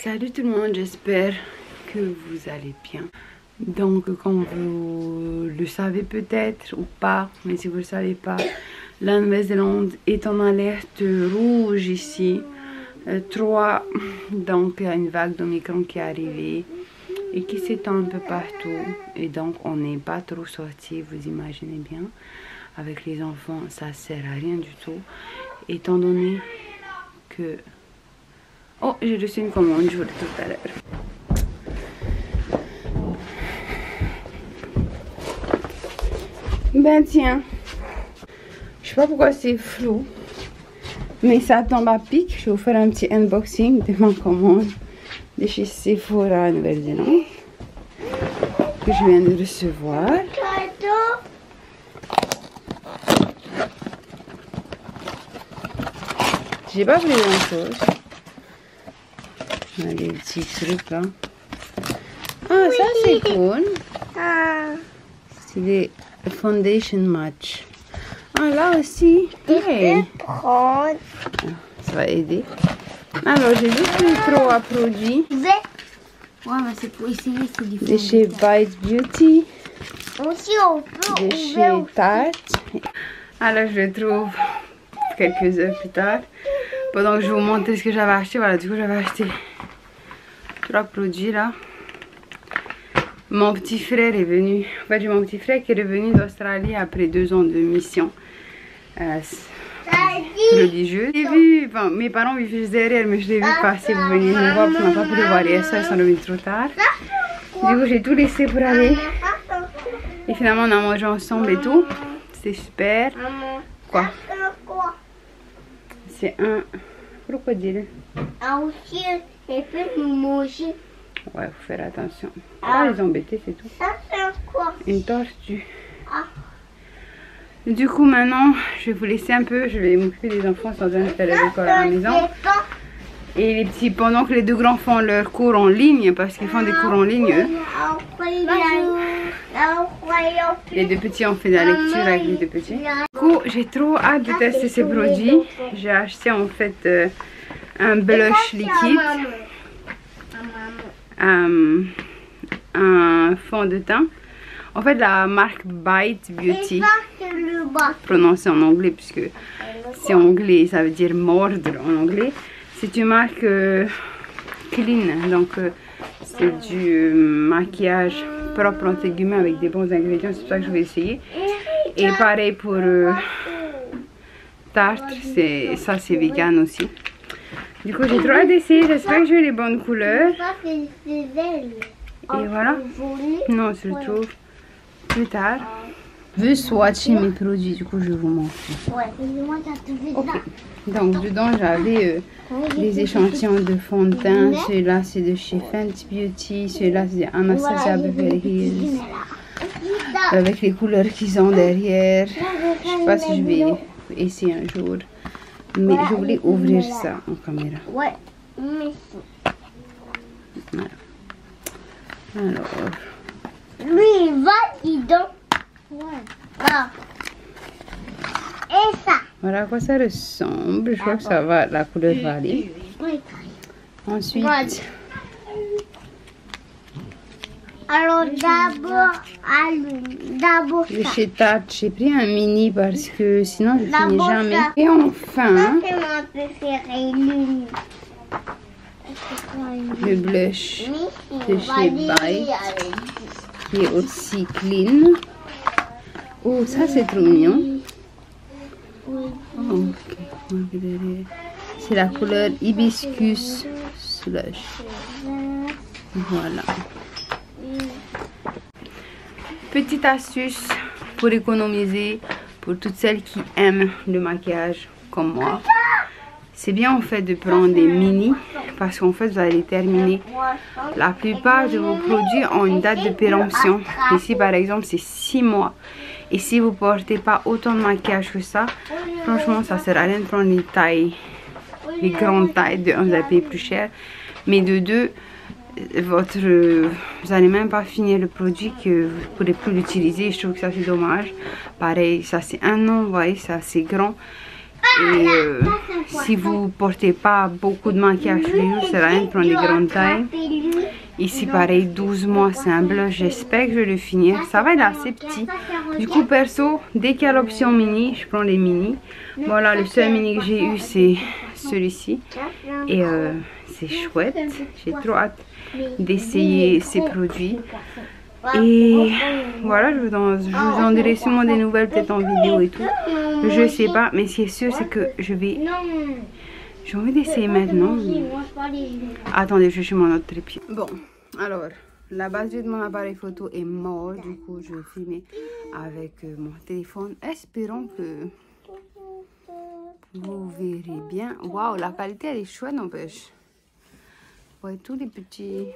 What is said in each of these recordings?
Salut tout le monde, j'espère que vous allez bien. Donc comme vous le savez peut-être ou pas, mais si vous ne le savez pas, la Nouvelle-Zélande est en alerte rouge ici. 3, donc il y a une vague d'Omicron qui est arrivée et qui s'étend un peu partout. Et donc on n'est pas trop sorti, vous imaginez bien. Avec les enfants, ça sert à rien du tout. Étant donné que... Oh, j'ai reçu une commande, je vous le dis tout à l'heure. Ben tiens, je sais pas pourquoi c'est flou, mais ça tombe à pic. Je vais vous faire un petit unboxing de ma commande de chez Sephora Nouvelle-Zélande que je viens de recevoir. J'ai pas pris grand chose. On a des petits trucs là. Ah, ça c'est cool. C'est des foundation match. Ah, là aussi. Hey. Ça va aider. Alors, j'ai juste pris 3 produits. Ouais, mais c'est pour essayer, c'est différent. De chez Bite Beauty. Aussi, on peut De chez Tarte. Alors, je le trouve quelques heures plus tard. Pendant que je vous montre ce que j'avais acheté. Voilà, du coup, j'avais acheté 3 produits là. Mon petit frère est venu. En fait, j'ai mon petit frère qui est revenu d'Australie après 2 ans de mission. Prodigieuse. J'ai vu, enfin, mes parents vivaient juste derrière, mais je l'ai vu passer pour venir me voir parce qu'on n'a pas pu le voir hier soir, ils sont revenus trop tard. Du coup, j'ai tout laissé pour aller. Et finalement, on a mangé ensemble et tout. C'est super. Quoi? C'est un crocodile. Ah, aussi, et puis manger. Ouais, faut faire attention. Pas les embêter, c'est tout. Ça, c'est quoi? Une tortue. Du coup, maintenant, je vais vous laisser un peu. Je vais m'occuper des enfants, sans train de faire la décor à la maison. Et les petits, pendant que les 2 grands font leur cours en ligne, parce qu'ils font des cours en ligne, eux. Les 2 petits ont fait de la lecture avec les 2 petits. Du coup, j'ai trop hâte de tester ces produits. J'ai acheté en fait un blush liquide, un fond de teint. En fait, la marque Bite Beauty, prononcée en anglais, puisque c'est anglais, ça veut dire mordre en anglais. C'est une marque clean, donc c'est du maquillage propre entre guillemets avec des bons ingrédients, c'est pour ça que je vais essayer. Et pareil pour Tarte, ça c'est vegan aussi. Du coup, j'ai trop hâte d'essayer, j'espère que j'ai les bonnes couleurs. Et voilà. Non, je le trouve plus tard. Je veux swatcher mes produits, du coup je vais vous montrer. Ok. Donc dedans j'avais des échantillons de fond de teint. Celui-là c'est de chez Fenty Beauty. Celui-là c'est de Anastasia Beverly Hills. Avec les couleurs qu'ils ont derrière. Je sais pas si je vais essayer un jour. Mais je voulais ouvrir ça en caméra. Ouais. Voilà. Alors. Lui, il va, il donne. Ah. Et ça. Voilà à quoi ça ressemble. Je crois que ça va, la couleur va aller. Ensuite, alors d'abord de chez Tarte, j'ai pris un mini parce que sinon je finis jamais. Et enfin, c'est mon préféré, l'une. le blush de chez Bite qui est aussi clean. Oh, ça c'est trop mignon. Oh, ok, c'est la couleur hibiscus slush. Voilà. Petite astuce pour économiser pour toutes celles qui aiment le maquillage comme moi. C'est bien en fait de prendre des mini parce qu'en fait vous allez terminer. La plupart de vos produits ont une date de péremption. Ici par exemple c'est 6 mois. Et si vous portez pas autant de maquillage que ça, franchement ça sert à rien de prendre les tailles, les grandes tailles. De 1, vous allez payer plus cher, mais de 2, vous allez même pas finir le produit que vous ne pourrez plus l'utiliser. Je trouve que ça c'est dommage. Pareil, ça c'est 1 an, vous voyez, ça c'est grand. Et si vous portez pas beaucoup de maquillage tous les jours, ça sert à rien de prendre des grandes tailles. Ici pareil, 12 mois, c'est un blush, j'espère que je vais le finir. Ça va être assez petit. Du coup perso, dès qu'il y a l'option mini, je prends les mini. Voilà, le seul mini que j'ai eu c'est celui-ci. Et c'est chouette, j'ai trop hâte d'essayer ces produits. Et voilà, je vous en dirai sûrement des nouvelles peut-être en vidéo et tout. Je sais pas, mais ce qui est sûr c'est que j'ai envie d'essayer maintenant. Attendez, je suis mon autre trépied. Bon, alors, la batterie de mon appareil photo est morte. Du coup, je vais filmer avec mon téléphone. Espérons que vous verrez bien. Waouh, la qualité elle est chouette, n'empêche. Vous voyez tous les petits...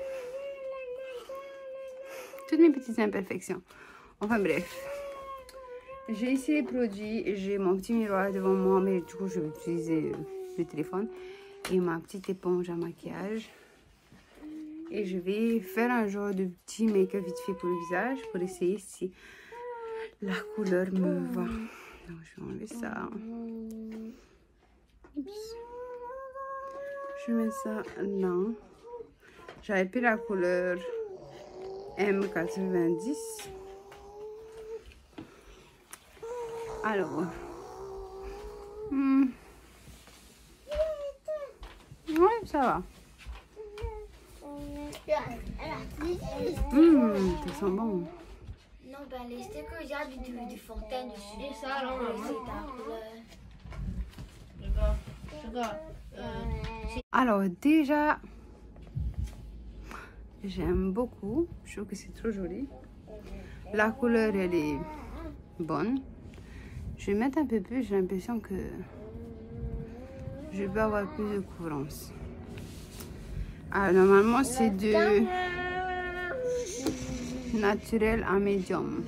toutes mes petites imperfections. Enfin bref. J'ai ici les produits. J'ai mon petit miroir devant moi. Mais du coup, je vais utiliser le téléphone. Et ma petite éponge à maquillage. Et je vais faire un genre de petit make-up vite fait pour le visage. Pour essayer si la couleur me va. Donc je vais enlever ça. Oups. Je mets ça là. J'avais pris la couleur M90. Alors. Ouais, ça va. Ça sent bon. Non, ben les stickers, il y a du fontaine dessus. Et ça, alors, alors déjà, j'aime beaucoup. Je trouve que c'est trop joli. La couleur, elle est bonne. Je vais mettre un peu plus. J'ai l'impression que je vais avoir plus de couvrance. Alors, normalement, c'est de naturel à médium.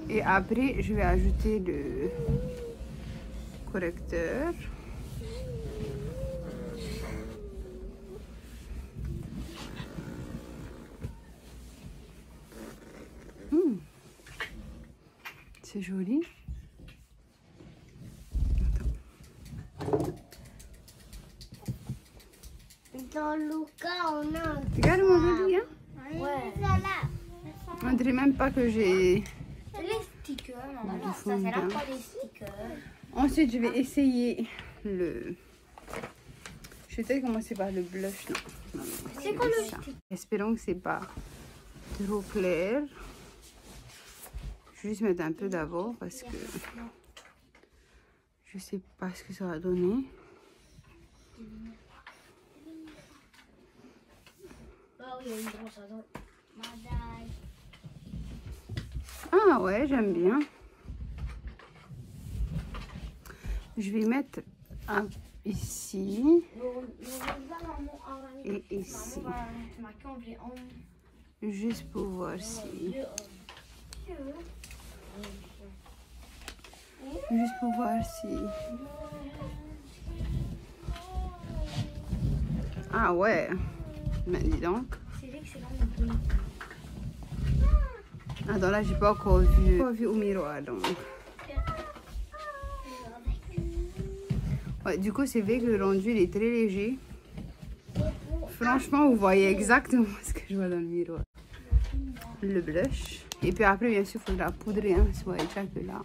Et après, je vais ajouter le correcteur. C'est joli. Dans le cas, on a... Regarde mon joli, hein? Ouais. On dirait même pas que j'ai... Les stickers, maman. Ça, c'est là pas des stickers. Ensuite, je vais essayer le... Je vais peut-être commencer par le blush. Non, C'est quoi le stick? Espérons que c'est pas trop clair. Je vais juste mettre un peu d'abord parce que je sais pas ce que ça va donner. Ah ouais, j'aime bien. Je vais mettre un ici et ici. Juste pour voir si... Juste pour voir si... Ah ouais. Mais dis donc. Attends, là, j'ai pas encore vu au miroir, donc. Ouais, du coup, c'est vrai que le rendu, il est très léger. Franchement, vous voyez exactement ce que je vois dans le miroir. Le blush. Et puis après, bien sûr, il faudra poudrer, hein. Vous voyez déjà que là,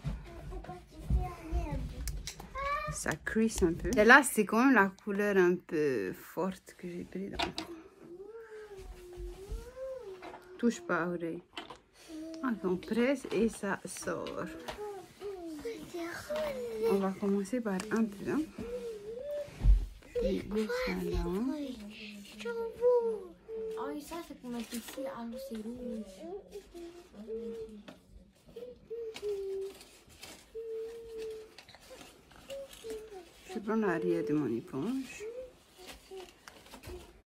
ça crease un peu. Et là, c'est quand même la couleur un peu forte que j'ai pris dans. Touche pas, oreille. On presse et ça sort. On va commencer par un peu. Hein. Je vais ça là. Ah oui, ça c'est pour mettre ici. Ah non, c'est rouge. Je prends l'arrière de mon éponge.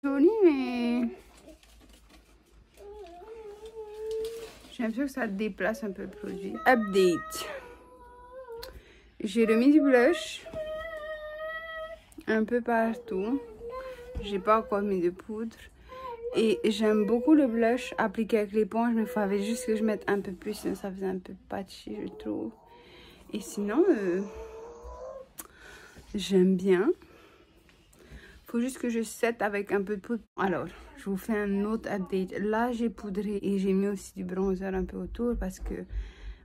Joli, mais j'ai l'impression que ça déplace un peu le produit. Update. J'ai remis du blush un peu partout. J'ai pas encore mis de poudre. Et j'aime beaucoup le blush appliqué avec l'éponge, mais il fallait juste que je mette un peu plus, sinon ça faisait un peu patchy, je trouve. Et sinon, j'aime bien. Faut juste que je set avec un peu de poudre. Alors, je vous fais un autre update. Là, j'ai poudré et j'ai mis aussi du bronzer un peu autour parce que,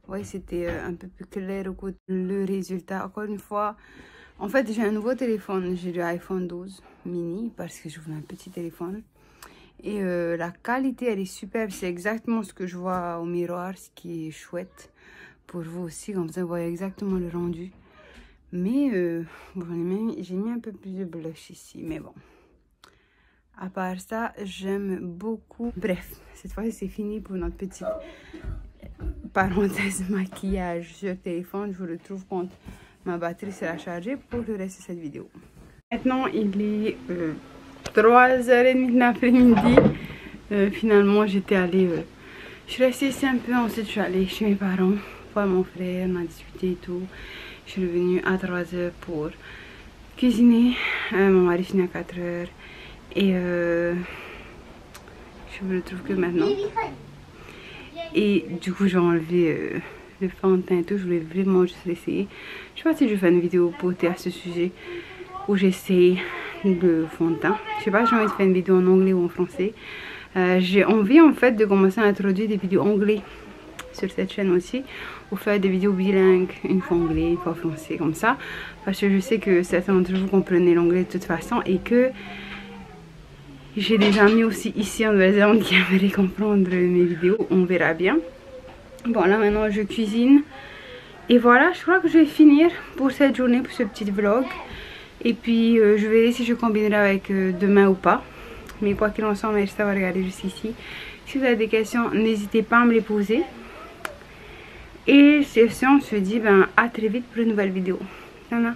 ouais, c'était un peu plus clair au côté. Le résultat, encore une fois, en fait, j'ai un nouveau téléphone. J'ai le iPhone 12 mini parce que je voulais un petit téléphone. Et la qualité, elle est superbe. C'est exactement ce que je vois au miroir, ce qui est chouette pour vous aussi. Comme ça, vous voyez exactement le rendu. Mais bon, j'ai mis un peu plus de blush ici, mais bon. À part ça, j'aime beaucoup. Bref, cette fois c'est fini pour notre petite parenthèse maquillage sur téléphone. Je vous retrouve quand ma batterie sera chargée pour le reste de cette vidéo. Maintenant, il est 3h30 de l'après-midi. Finalement, j'étais allée... je suis restée ici un peu, ensuite je suis allée chez mes parents, voir mon frère, on a discuté et tout. Je suis revenue à 3h pour cuisiner. Mon mari finit à 4h. Et je me retrouve que maintenant. Et du coup, j'ai enlevé le fond de teint et tout. Je voulais vraiment juste l'essayer. Je sais pas si je fais une vidéo potée à ce sujet où j'essaye le fond de teint. Je sais pas si j'ai envie de faire une vidéo en anglais ou en français. J'ai envie en fait de commencer à introduire des vidéos anglais sur cette chaîne aussi, ou faire des vidéos bilingues, une fois anglais, une fois français, comme ça, parce que je sais que certains d'entre vous comprenez l'anglais de toute façon et que j'ai des amis aussi ici en Nouvelle-Zélande qui aimeraient comprendre mes vidéos. On verra bien. Bon, là maintenant je cuisine et voilà, je crois que je vais finir pour cette journée, pour ce petit vlog, et puis je verrai si je combinerai avec demain ou pas. Mais quoi qu'il en soit, merci d'avoir regardé jusqu'ici. Si vous avez des questions, n'hésitez pas à me les poser. Et sur ce, on se dit à très vite pour une nouvelle vidéo. Nana.